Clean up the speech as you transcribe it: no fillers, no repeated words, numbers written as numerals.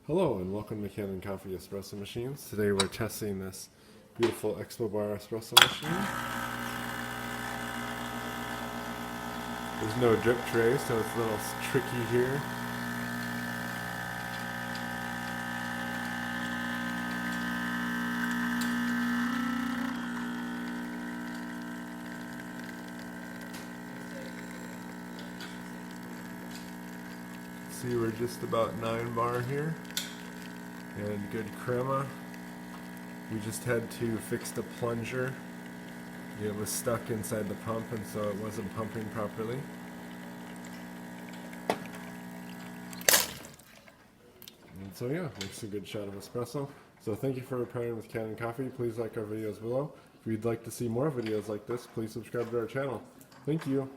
Hello and welcome to Canon Coffee Espresso Machines. Today we're testing this beautiful Expobar espresso machine. There's no drip tray, so it's a little tricky here. See, we're just about 9 bar here. And good crema. We just had to fix the plunger. It was stuck inside the pump, and so it wasn't pumping properly. And so yeah, makes a good shot of espresso. So thank you for pairing with Canon Coffee. Please like our videos below. If you'd like to see more videos like this, please subscribe to our channel. Thank you.